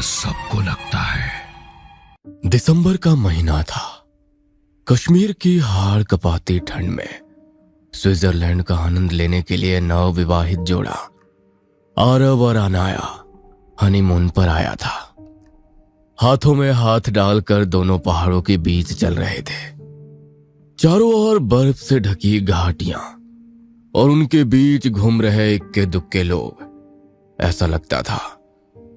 सबको लगता है। दिसंबर का महीना था। कश्मीर की हाड़ कपाती ठंड में स्विट्जरलैंड का आनंद लेने के लिए नवविवाहित जोड़ा आरव और अनाया हनीमून पर आया था। हाथों में हाथ डालकर दोनों पहाड़ों के बीच चल रहे थे। चारों ओर बर्फ से ढकी घाटियां और उनके बीच घूम रहे इक्के दुक्के लोग। ऐसा लगता था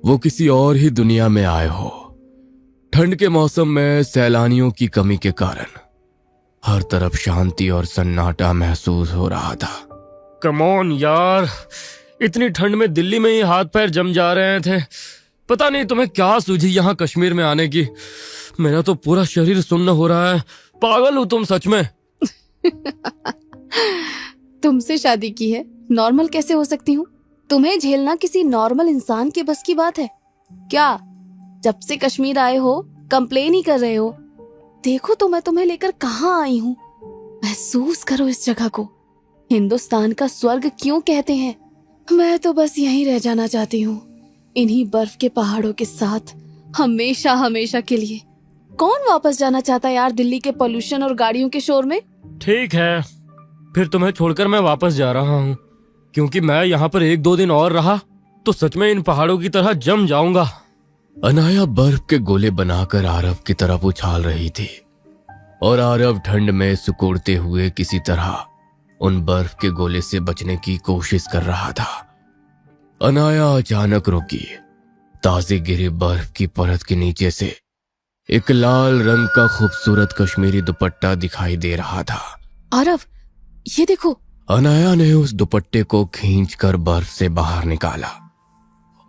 वो किसी और ही दुनिया में आए हो। ठंड के मौसम में सैलानियों की कमी के कारण हर तरफ शांति और सन्नाटा महसूस हो रहा था। कम ऑन यार, इतनी ठंड में दिल्ली में ही हाथ पैर जम जा रहे थे। पता नहीं तुम्हें क्या सूझी यहाँ कश्मीर में आने की। मेरा तो पूरा शरीर सुन्न हो रहा है। पागल हो तुम सच में। तुमसे शादी की है, नॉर्मल कैसे हो सकती हूँ? तुम्हें झेलना किसी नॉर्मल इंसान के बस की बात है क्या? जब से कश्मीर आए हो कंप्लेन ही कर रहे हो। देखो तो मैं तुम्हें लेकर कहाँ आई हूँ। महसूस करो इस जगह को। हिंदुस्तान का स्वर्ग क्यों कहते हैं। मैं तो बस यहीं रह जाना चाहती हूँ, इन्हीं बर्फ के पहाड़ों के साथ, हमेशा हमेशा के लिए। कौन वापस जाना चाहता है यार दिल्ली के पोल्यूशन और गाड़ियों के शोर में। ठीक है, फिर तुम्हें छोड़कर मैं वापस जा रहा हूँ, क्योंकि मैं यहाँ पर 1-2 दिन और रहा तो सच में इन पहाड़ों की तरह जम जाऊंगा। अनाया बर्फ के गोले बनाकर आरव की तरफ उछाल रही थी और आरव ठंड में सिकुड़ते हुए किसी तरह उन बर्फ के गोले से बचने की कोशिश कर रहा था। अनाया अचानक रुकी। ताजी गिरी बर्फ की परत के नीचे से एक लाल रंग का खूबसूरत कश्मीरी दुपट्टा दिखाई दे रहा था। आरव, ये देखो। अनाया ने उस दुपट्टे को खींचकर बर्फ से बाहर निकाला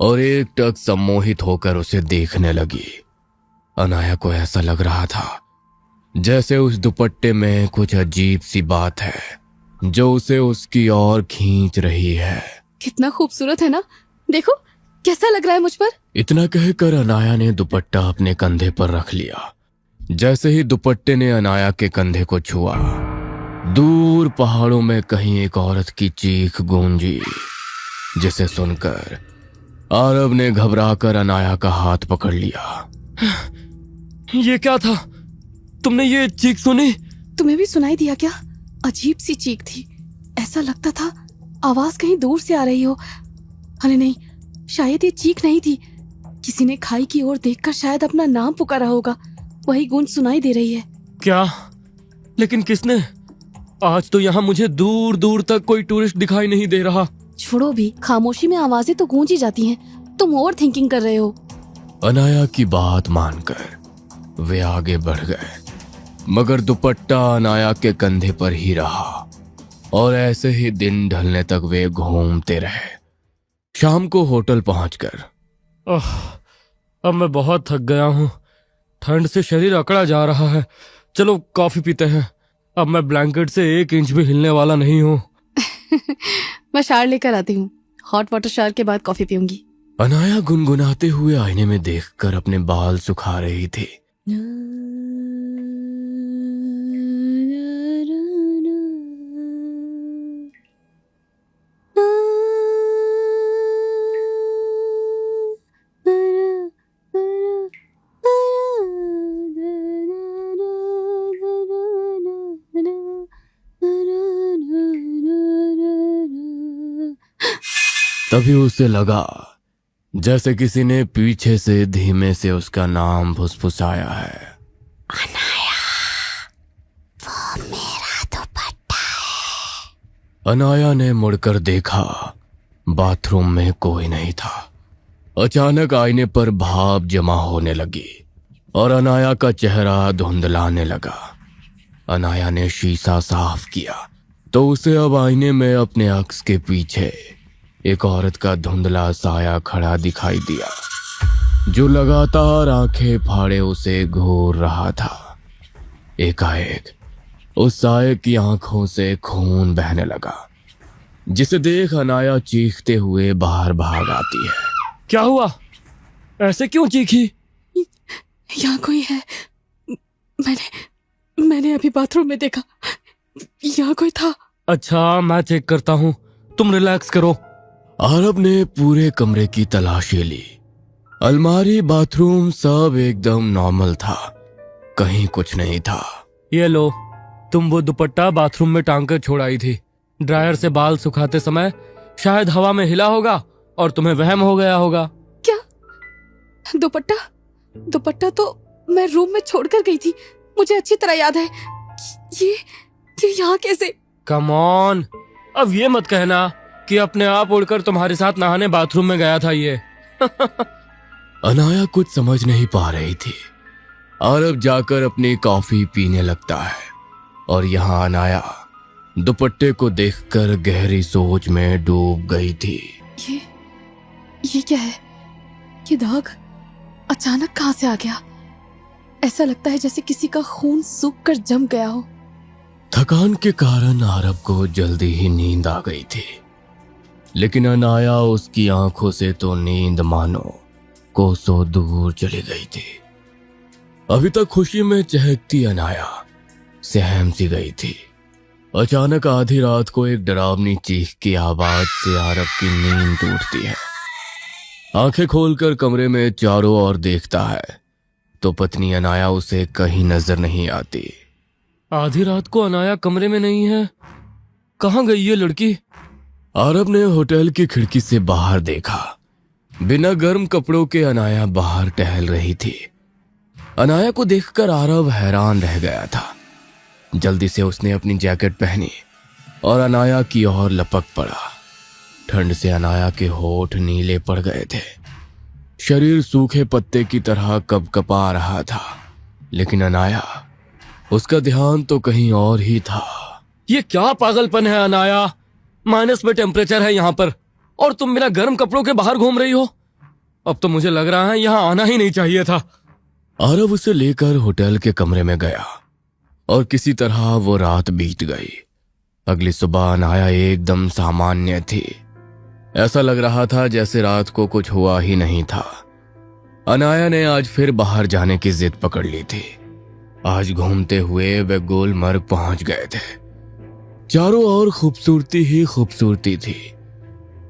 और एक टक सम्मोहित होकर उसे देखने लगी। अनाया को ऐसा लग रहा था जैसे उस दुपट्टे में कुछ अजीब सी बात है जो उसे उसकी ओर खींच रही है। कितना खूबसूरत है ना, देखो कैसा लग रहा है मुझ पर। इतना कहकर अनाया ने दुपट्टा अपने कंधे पर रख लिया। जैसे ही दुपट्टे ने अनाया के कंधे को छुआ, दूर पहाड़ों में कहीं एक औरत की चीख गूंजी, जिसे सुनकर आरव ने घबराकर अनाया का हाथ पकड़ लिया। ये क्या था? तुमने ये चीख सुनी? तुम्हें भी सुनाई दिया क्या? अजीब सी चीख थी। ऐसा लगता था आवाज कहीं दूर से आ रही हो। अरे नहीं, शायद ये चीख नहीं थी। किसी ने खाई की ओर देखकर शायद अपना नाम पुकारा होगा। वही गूंज सुनाई दे रही है। क्या? लेकिन किसने? आज तो यहाँ मुझे दूर दूर तक कोई टूरिस्ट दिखाई नहीं दे रहा। छोड़ो भी, खामोशी में आवाजें तो गूंज ही जाती हैं। तुम ओवर थिंकिंग कर रहे हो। अनाया की बात मानकर वे आगे बढ़ गए, मगर दुपट्टा अनाया के कंधे पर ही रहा और ऐसे ही दिन ढलने तक वे घूमते रहे। शाम को होटल पहुंचकर अब मैं बहुत थक गया हूँ। ठंड से शरीर अकड़ा जा रहा है। चलो कॉफी पीते हैं। अब मैं ब्लैंकेट से 1 इंच भी हिलने वाला नहीं हूँ। मैं शावर लेकर आती हूँ। हॉट वाटर शावर के बाद कॉफी पीऊंगी। अनाया गुनगुनाते हुए आईने में देखकर अपने बाल सुखा रही थी। तभी उसे लगा जैसे किसी ने पीछे से धीमे से उसका नाम फुसफुसाया है। अनाया, वो मेरा दुपट्टा है। अनाया ने मुड़कर देखा। बाथरूम में कोई नहीं था। अचानक आईने पर भाप जमा होने लगी और अनाया का चेहरा धुंधलाने लगा। अनाया ने शीशा साफ किया तो उसे अब आईने में अपने अक्स के पीछे एक औरत का धुंधला साया खड़ा दिखाई दिया, जो लगातार आंखें फाड़े उसे घूर रहा था। एकाएक उस साये की आंखों से खून बहने लगा, जिसे देख अनाया चीखते हुए बाहर भाग आती है। क्या हुआ? ऐसे क्यों चीखी? यहाँ कोई है। मैंने अभी बाथरूम में देखा, यहाँ कोई था। अच्छा, मैं चेक करता हूँ, तुम रिलैक्स करो। आरव ने पूरे कमरे की तलाशी ली। अलमारी, बाथरूम सब एकदम नॉर्मल था, कहीं कुछ नहीं था। ये लो, तुम वो दुपट्टा बाथरूम में टांग कर छोड़ आई थी। ड्रायर से बाल सुखाते समय शायद हवा में हिला होगा और तुम्हें वहम हो गया होगा। क्या? दुपट्टा? दुपट्टा तो मैं रूम में छोड़कर गई थी, मुझे अच्छी तरह याद है। ये यहाँ कैसे? कम ऑन, अब ये मत कहना कि अपने आप उड़कर तुम्हारे साथ नहाने बाथरूम में गया था ये। अनाया कुछ समझ नहीं पा रही थी। आरब जाकर अपनी कॉफी पीने लगता है और यहाँ अनाया दुपट्टे को देखकर गहरी सोच में डूब गई थी। ये क्या है? ये दाग अचानक कहाँ से आ गया? ऐसा लगता है जैसे किसी का खून सूख कर जम गया हो। थकान के कारण आरब को जल्दी ही नींद आ गई थी, लेकिन अनाया उसकी आंखों से तो नींद मानो कोसों दूर चली गई थी। अभी तक खुशी में चहकती अनाया सहम सी गई थी। अचानक आधी रात को एक डरावनी चीख की आवाज से आरब की नींद टूटती है। आंखें खोलकर कमरे में चारों ओर देखता है तो पत्नी अनाया उसे कहीं नजर नहीं आती। आधी रात को अनाया कमरे में नहीं है, कहाँ गई ये लड़की? आरब ने होटल की खिड़की से बाहर देखा। बिना गर्म कपड़ों के अनाया बाहर टहल रही थी। अनाया को देखकर आरब हैरान रह गया था। जल्दी से उसने अपनी जैकेट पहनी और अनाया की ओर लपक पड़ा। ठंड से अनाया के होठ नीले पड़ गए थे, शरीर सूखे पत्ते की तरह कपकपा रहा था, लेकिन अनाया, उसका ध्यान तो कहीं और ही था। ये क्या पागलपन है अनाया? माइनस में टेम्परेचर है यहाँ पर और तुम बिना गर्म कपड़ों के बाहर घूम रही हो। अब तो मुझे लग रहा है यहाँ आना ही नहीं चाहिए था। आरब उसे लेकर होटल के कमरे में गया और किसी तरह वो रात बीत गई। अगली सुबह अनाया एकदम सामान्य थी। ऐसा लग रहा था जैसे रात को कुछ हुआ ही नहीं था। अनाया ने आज फिर बाहर जाने की जिद पकड़ ली थी। आज घूमते हुए वे गुलमर्ग पहुंच गए थे। चारों ओर खूबसूरती ही खूबसूरती थी,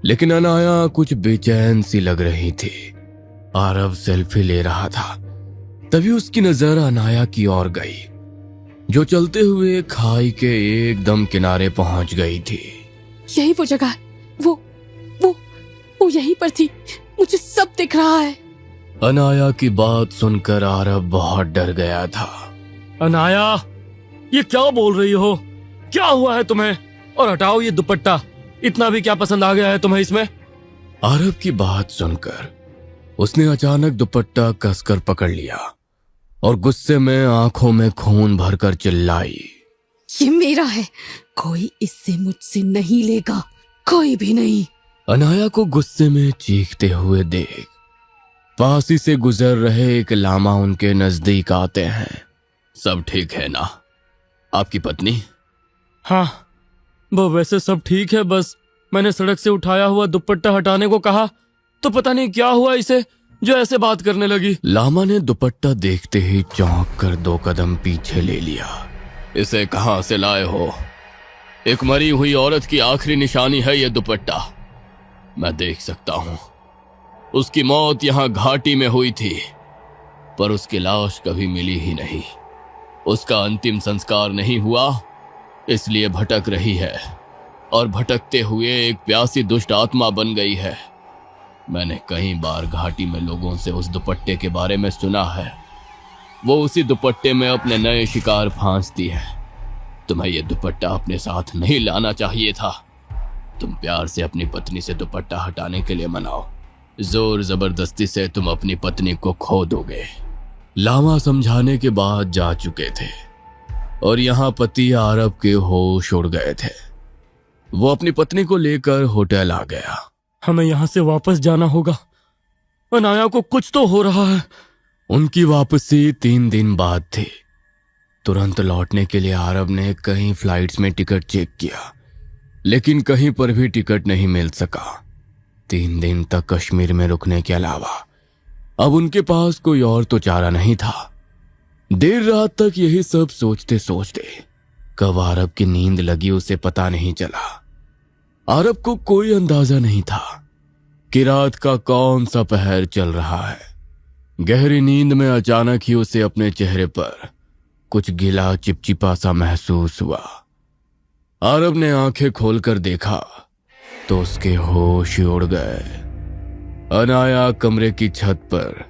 लेकिन अनाया कुछ बेचैन सी लग रही थी। आरब सेल्फी ले रहा था, तभी उसकी नजर अनाया की ओर गई, जो चलते हुए खाई के एकदम किनारे पहुंच गई थी। यही वो जगह है, वो यहीं पर थी, मुझे सब दिख रहा है। अनाया की बात सुनकर आरब बहुत डर गया था। अनाया, ये क्या बोल रही हो? क्या हुआ है तुम्हें? और हटाओ ये दुपट्टा, इतना भी क्या पसंद आ गया है तुम्हें इसमें? आरब की बात सुनकर उसने अचानक दुपट्टा कसकर पकड़ लिया और गुस्से में आंखों में खून भरकर चिल्लाई, ये मेरा है, कोई इससे मुझसे नहीं लेगा, कोई भी नहीं। अनाया को गुस्से में चीखते हुए देख पास ही से गुजर रहे एक लामा उनके नजदीक आते हैं। सब ठीक है ना आपकी पत्नी? हाँ, वो वैसे सब ठीक है, बस मैंने सड़क से उठाया हुआ दुपट्टा हटाने को कहा तो पता नहीं क्या हुआ इसे जो ऐसे बात करने लगी। लामा ने दुपट्टा देखते ही चौंक कर 2 कदम पीछे ले लिया। इसे कहां से लाए हो? एक मरी हुई औरत की आखिरी निशानी है ये दुपट्टा। मैं देख सकता हूं। उसकी मौत यहां घाटी में हुई थी, पर उसकी लाश कभी मिली ही नहीं। उसका अंतिम संस्कार नहीं हुआ, इसलिए भटक रही है और भटकते हुए एक प्यासी दुष्ट आत्मा बन गई है। मैंने कई बार घाटी में लोगों से उस दुपट्टे के बारे में सुना है। वो उसी दुपट्टे में अपने नए शिकार फांसती है। तुम्हें यह दुपट्टा अपने साथ नहीं लाना चाहिए था। तुम प्यार से अपनी पत्नी से दुपट्टा हटाने के लिए मनाओ, जोर जबरदस्ती से तुम अपनी पत्नी को खो दोगे। लामा समझाने के बाद जा चुके थे और यहाँ पति आरब के होश उड़ गए थे। वो अपनी पत्नी को लेकर होटल आ गया। हमें यहाँ से वापस जाना होगा, अनाया को कुछ तो हो रहा है। उनकी वापसी 3 दिन बाद थी। तुरंत लौटने के लिए आरब ने कई फ्लाइट्स में टिकट चेक किया, लेकिन कहीं पर भी टिकट नहीं मिल सका। 3 दिन तक कश्मीर में रुकने के अलावा अब उनके पास कोई और तो चारा नहीं था। देर रात तक यही सब सोचते सोचते कब आरब की नींद लगी उसे पता नहीं चला। आरब को कोई अंदाजा नहीं था कि रात का कौन सा पहर चल रहा है। गहरी नींद में अचानक ही उसे अपने चेहरे पर कुछ गिला चिपचिपा सा महसूस हुआ। आरब ने आंखें खोलकर देखा तो उसके होश ही उड़ गए। अनाया कमरे की छत पर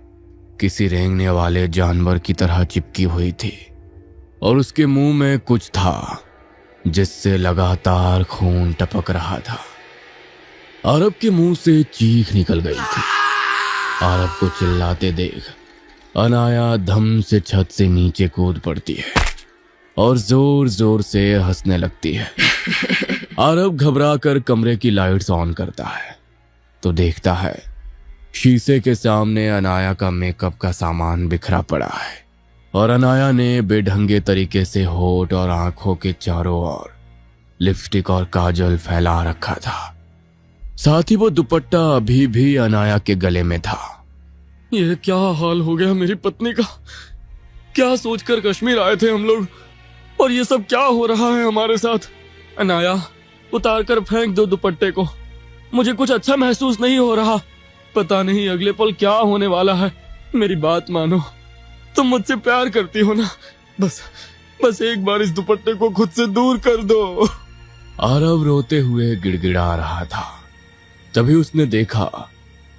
किसी रेंगने वाले जानवर की तरह चिपकी हुई थी और उसके मुंह में कुछ था जिससे लगातार खून टपक रहा था। आरब के मुंह से चीख निकल गई थी। आरब को चिल्लाते देख अनाया धम से छत से नीचे कूद पड़ती है और जोर जोर से हंसने लगती है। आरब घबरा कर कमरे की लाइट्स ऑन करता है तो देखता है शीशे के सामने अनाया का मेकअप का सामान बिखरा पड़ा है और अनाया ने बेढंगे तरीके से होठ और आंखों के चारों ओर लिपस्टिक और काजल फैला रखा था। साथ ही वो दुपट्टा अभी भी अनाया के गले में था। ये क्या हाल हो गया मेरी पत्नी का? क्या सोचकर कश्मीर आए थे हम लोग, और ये सब क्या हो रहा है हमारे साथ? अनाया, उतार कर फेंक दो दुपट्टे को। मुझे कुछ अच्छा महसूस नहीं हो रहा। पता नहीं अगले पल क्या होने वाला है। मेरी बात मानो, तुम मुझसे प्यार करती हो ना? बस एक बार इस दुपट्टे को खुद से दूर कर दो। आरव रोते हुए गिड़गिड़ा रहा था। तभी उसने देखा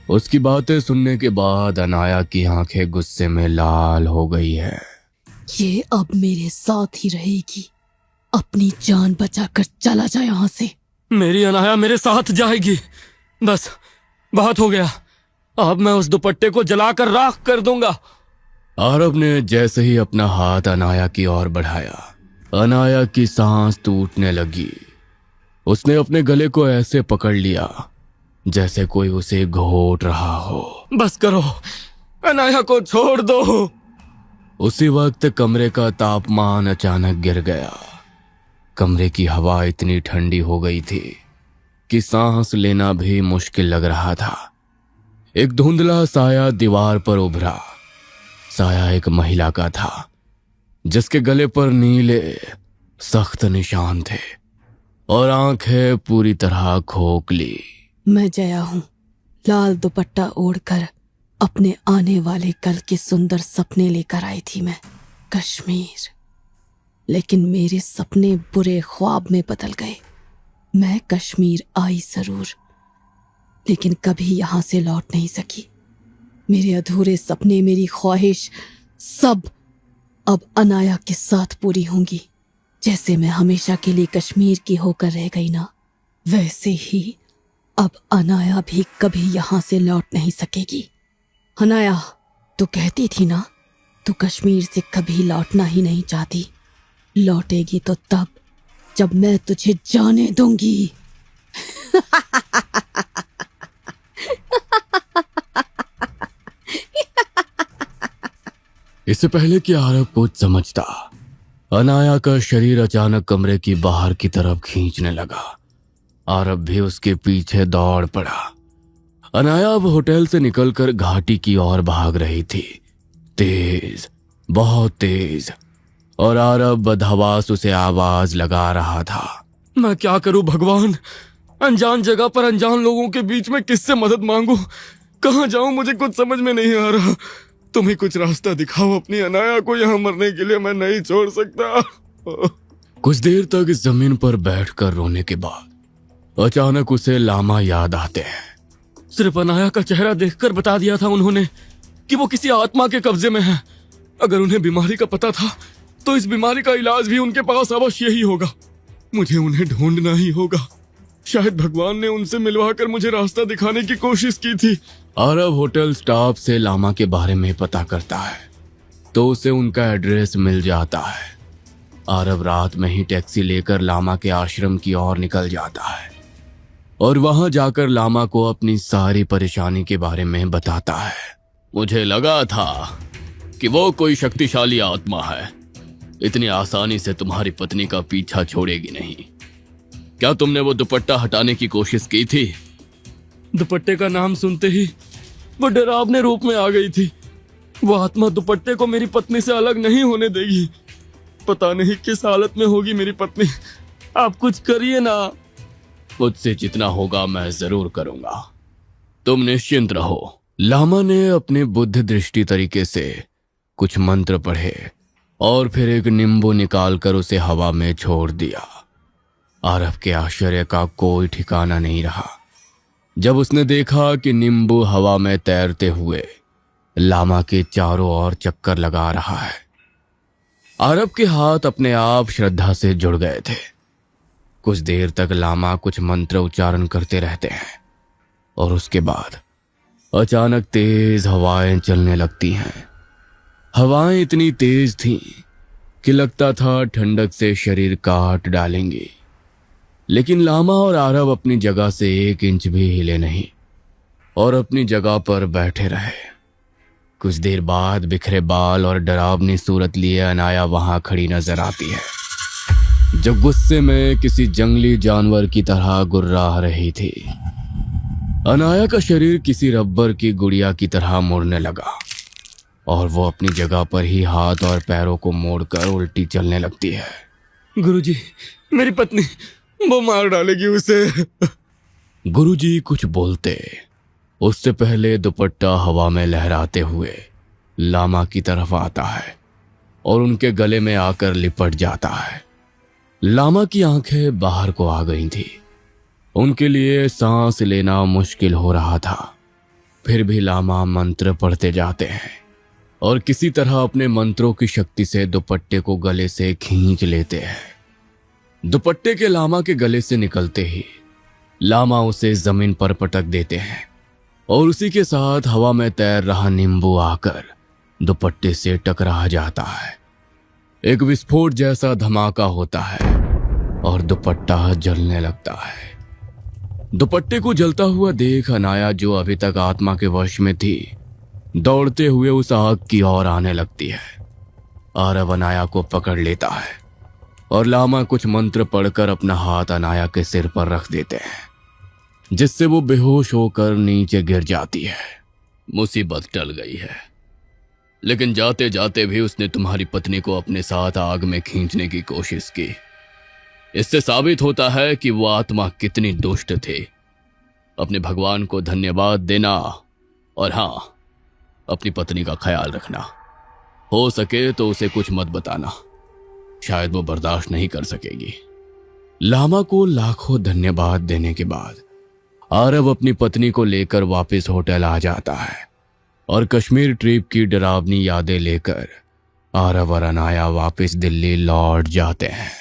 उसकी बातें सुनने के बाद अनाया की आंखें गुस्से में लाल हो गई है। ये अब मेरे साथ ही रहेगी। अपनी जान बचाकर चला जा यहाँ से। मेरी अनाया मेरे साथ जाएगी। बस बहुत हो गया। अब मैं उस दुपट्टे को जलाकर राख कर दूंगा। आरब ने जैसे ही अपना हाथ अनाया की ओर बढ़ाया, अनाया की सांस टूटने लगी। उसने अपने गले को ऐसे पकड़ लिया जैसे कोई उसे घोट रहा हो। बस करो, अनाया को छोड़ दो। उसी वक्त कमरे का तापमान अचानक गिर गया। कमरे की हवा इतनी ठंडी हो गई थी कि सांस लेना भी मुश्किल लग रहा था। एक धुंधला साया दीवार पर उभरा। साया एक महिला का था जिसके गले पर नीले सख्त निशान थे और आंखें पूरी तरह खोखली। मैं जया हूँ। लाल दुपट्टा ओढ़कर अपने आने वाले कल के सुंदर सपने लेकर आई थी मैं कश्मीर। लेकिन मेरे सपने बुरे ख्वाब में बदल गए। मैं कश्मीर आई जरूर, लेकिन कभी यहां से लौट नहीं सकी। मेरे अधूरे सपने, मेरी ख्वाहिश सब अब अनाया के साथ पूरी होंगी। जैसे मैं हमेशा के लिए कश्मीर की होकर रह गई ना, वैसे ही अब अनाया भी कभी यहां से लौट नहीं सकेगी। अनाया, तू कहती थी ना तू कश्मीर से कभी लौटना ही नहीं चाहती। लौटेगी तो तब जब मैं तुझे जाने दूंगी। इससे पहले कि आरब कुछ समझता, अनाया का शरीर अचानक कमरे की बाहर की तरफ खींचने लगा। आरब भी उसके पीछे दौड़ पड़ा। अनाया अब होटल से निकलकर घाटी की ओर भाग रही थी, तेज, बहुत तेज। और आरब बदहवास उसे आवाज लगा रहा था। मैं क्या करूं भगवान? अनजान जगह पर अनजान लोगों के बीच में किससे मदद मांगू? कहां जाऊं मुझे कुछ समझ में नहीं आ रहा। तुम ही कुछ रास्ता दिखाओ। अपनी अनाया को यहाँ मरने के लिए मैं नहीं छोड़ सकता। कुछ देर तक इस जमीन पर बैठकर रोने के बाद अचानक उसे लामा याद आते हैं। सिर्फ अनाया का चेहरा देखकर बता दिया था उन्होंने कि वो किसी आत्मा के कब्जे में है। अगर उन्हें बीमारी का पता था तो इस बीमारी का इलाज भी उनके पास अवश्य ही होगा। मुझे उन्हें ढूंढना ही होगा। शायद भगवान ने उनसे मिलवाकर मुझे रास्ता दिखाने की कोशिश की थी। आरब होटल स्टाफ से लामा के बारे में पता करता है तो उसे उनका एड्रेस मिल जाता है। आरब रात में ही टैक्सी लेकर लामा के आश्रम की ओर निकल जाता है और वहां जाकर लामा को अपनी सारी परेशानी के बारे में बताता है। मुझे लगा था कि वो कोई शक्तिशाली आत्मा है, इतनी आसानी से तुम्हारी पत्नी का पीछा छोड़ेगी नहीं। क्या तुमने वो दुपट्टा हटाने की कोशिश की थी? दुपट्टे का नाम सुनते ही वो डरावने रूप में आ गई थी। वो आत्मा दुपट्टे को मेरी पत्नी से अलग नहीं होने देगी। पता नहीं किस हालत में होगी मेरी पत्नी। आप कुछ करिए ना। मुझसे जितना होगा मैं जरूर करूंगा। तुम निश्चिंत रहो। लामा ने अपने बुद्ध दृष्टि तरीके से कुछ मंत्र पढ़े और फिर एक नींबू निकालकर उसे हवा में छोड़ दिया। आरव के आश्चर्य का कोई ठिकाना नहीं रहा जब उसने देखा कि नींबू हवा में तैरते हुए लामा के चारों ओर चक्कर लगा रहा है। आरव के हाथ अपने आप श्रद्धा से जुड़ गए थे। कुछ देर तक लामा कुछ मंत्र उच्चारण करते रहते हैं और उसके बाद अचानक तेज हवाएं चलने लगती हैं। हवाएं इतनी तेज थीं कि लगता था ठंडक से शरीर काट डालेंगी, लेकिन लामा और आरव अपनी जगह से 1 इंच भी हिले नहीं और अपनी जगह पर बैठे रहे। कुछ देर बाद बिखरे बाल और डरावनी सूरत लिए अनाया वहां खड़ी नजर आती है, जो गुस्से में किसी जंगली जानवर की तरह गुर्रा रही थी। अनाया का शरीर किसी रबर की गुड़िया की तरह मुड़ने लगा और वो अपनी जगह पर ही हाथ और पैरों को मोड़कर उल्टी चलने लगती है। गुरुजी, मेरी पत्नी, वो मार डालेगी उसे। गुरुजी कुछ बोलते उससे पहले दुपट्टा हवा में लहराते हुए लामा की तरफ आता है और उनके गले में आकर लिपट जाता है। लामा की आंखें बाहर को आ गई थी। उनके लिए सांस लेना मुश्किल हो रहा था। फिर भी लामा मंत्र पढ़ते जाते हैं और किसी तरह अपने मंत्रों की शक्ति से दुपट्टे को गले से खींच लेते हैं। दुपट्टे के लामा के गले से निकलते ही लामा उसे जमीन पर पटक देते हैं और उसी के साथ हवा में तैर रहा नींबू आकर दुपट्टे से टकरा जाता है। एक विस्फोट जैसा धमाका होता है और दुपट्टा जलने लगता है। दुपट्टे को जलता हुआ देख अनाया, जो अभी तक आत्मा के वश में थी, दौड़ते हुए उस आग की ओर आने लगती है। आरव अनाया को पकड़ लेता है और लामा कुछ मंत्र पढ़कर अपना हाथ अनाया के सिर पर रख देते हैं, जिससे वो बेहोश होकर नीचे गिर जाती है। मुसीबत टल गई है, लेकिन जाते जाते भी उसने तुम्हारी पत्नी को अपने साथ आग में खींचने की कोशिश की। इससे साबित होता है कि वो आत्मा कितनी दुष्ट थी। अपने भगवान को धन्यवाद देना और हाँ, अपनी पत्नी का ख्याल रखना। हो सके तो उसे कुछ मत बताना, शायद वो बर्दाश्त नहीं कर सकेगी। लामा को लाखों धन्यवाद देने के बाद आरव अपनी पत्नी को लेकर वापस होटल आ जाता है और कश्मीर ट्रिप की डरावनी यादें लेकर आरव और अनाया वापस दिल्ली लौट जाते हैं।